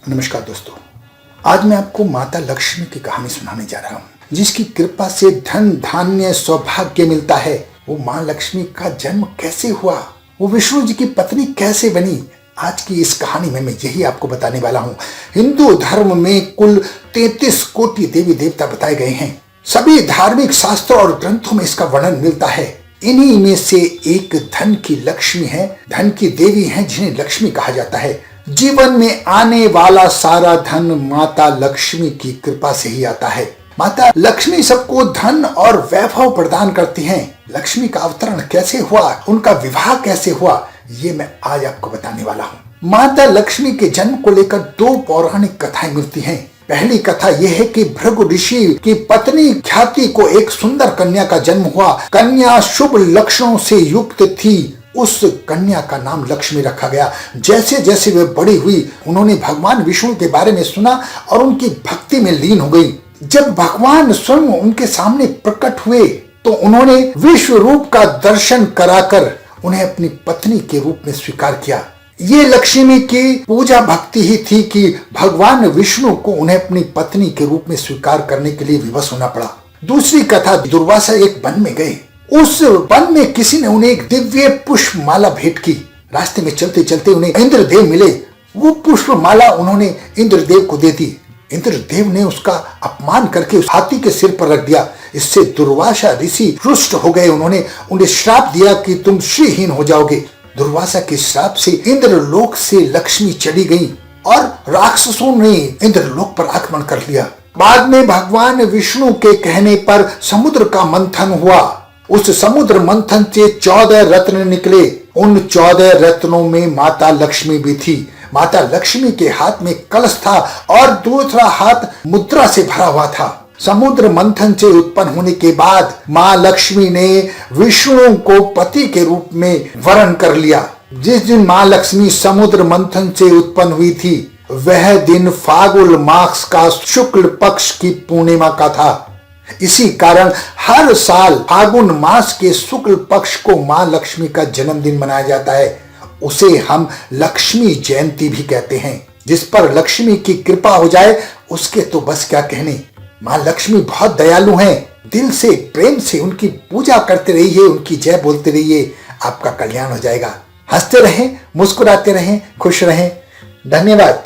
नमस्कार दोस्तों, आज मैं आपको माता लक्ष्मी की कहानी सुनाने जा रहा हूँ, जिसकी कृपा से धन धान्य सौभाग्य मिलता है। वो माँ लक्ष्मी का जन्म कैसे हुआ, वो विष्णु जी की पत्नी कैसे बनी, आज की इस कहानी में मैं यही आपको बताने वाला हूँ। हिंदू धर्म में कुल 33 कोटि देवी देवता बताए गए हैं। सभी धार्मिक शास्त्रों और ग्रंथों में इसका वर्णन मिलता है। इन्हीं में से एक धन की लक्ष्मी है, धन की देवी है, जिन्हें लक्ष्मी कहा जाता है। जीवन में आने वाला सारा धन माता लक्ष्मी की कृपा से ही आता है। माता लक्ष्मी सबको धन और वैभव प्रदान करती हैं। लक्ष्मी का अवतरण कैसे हुआ, उनका विवाह कैसे हुआ, ये मैं आज आपको बताने वाला हूँ। माता लक्ष्मी के जन्म को लेकर 2 पौराणिक कथाएं मिलती हैं। पहली कथा यह है कि भृगु ऋषि की पत्नी ख्याति को एक सुंदर कन्या का जन्म हुआ। कन्या शुभ लक्षणों से युक्त थी। उस कन्या का नाम लक्ष्मी रखा गया। जैसे जैसे वे बड़ी हुई, उन्होंने भगवान विष्णु के बारे में सुना और उनकी भक्ति में लीन हो गई। जब भगवान स्वयं उनके सामने प्रकट हुए तो उन्होंने विश्व रूप का दर्शन कराकर उन्हें अपनी पत्नी के रूप में स्वीकार किया। ये लक्ष्मी की पूजा भक्ति ही थी कि भगवान विष्णु को उन्हें अपनी पत्नी के रूप में स्वीकार करने के लिए विवश होना पड़ा। दूसरी कथा, दुर्वासा एक वन में गए। उस वन में किसी ने उन्हें एक दिव्य पुष्प माला भेंट की। रास्ते में चलते चलते उन्हें इंद्रदेव मिले। वो पुष्प माला उन्होंने इंद्रदेव को दे दी। इंद्रदेव ने उसका अपमान करके उस हाथी के सिर पर रख दिया। इससे दुर्वासा ऋषि रुष्ट हो गए। उन्होंने उन्हें श्राप दिया कि तुम श्रीहीन हो जाओगे। दुर्वासा के श्राप से इंद्रलोक से लक्ष्मी चली गई और राक्षसों ने इंद्रलोक पर आक्रमण कर लिया। बाद में भगवान विष्णु के कहने पर समुद्र का मंथन हुआ। उस समुद्र मंथन से 14 रत्न निकले। उन 14 रत्नों में माता लक्ष्मी भी थी। माता लक्ष्मी के हाथ में कलश था और दूसरा हाथ मुद्रा से भरा हुआ था। समुद्र मंथन से उत्पन्न होने के बाद माँ लक्ष्मी ने विष्णु को पति के रूप में वरण कर लिया। जिस दिन माँ लक्ष्मी समुद्र मंथन से उत्पन्न हुई थी, वह दिन फागुन मास का शुक्ल पक्ष की पूर्णिमा का था। इसी कारण हर साल फागुन मास के शुक्ल पक्ष को माँ लक्ष्मी का जन्मदिन मनाया जाता है। उसे हम लक्ष्मी जयंती भी कहते हैं। जिस पर लक्ष्मी की कृपा हो जाए, उसके तो बस क्या कहने। माँ लक्ष्मी बहुत दयालु हैं। दिल से प्रेम से उनकी पूजा करते रहिए, उनकी जय बोलते रहिए, आपका कल्याण हो जाएगा। हंसते रहें, मुस्कुराते रहें, खुश रहें। धन्यवाद।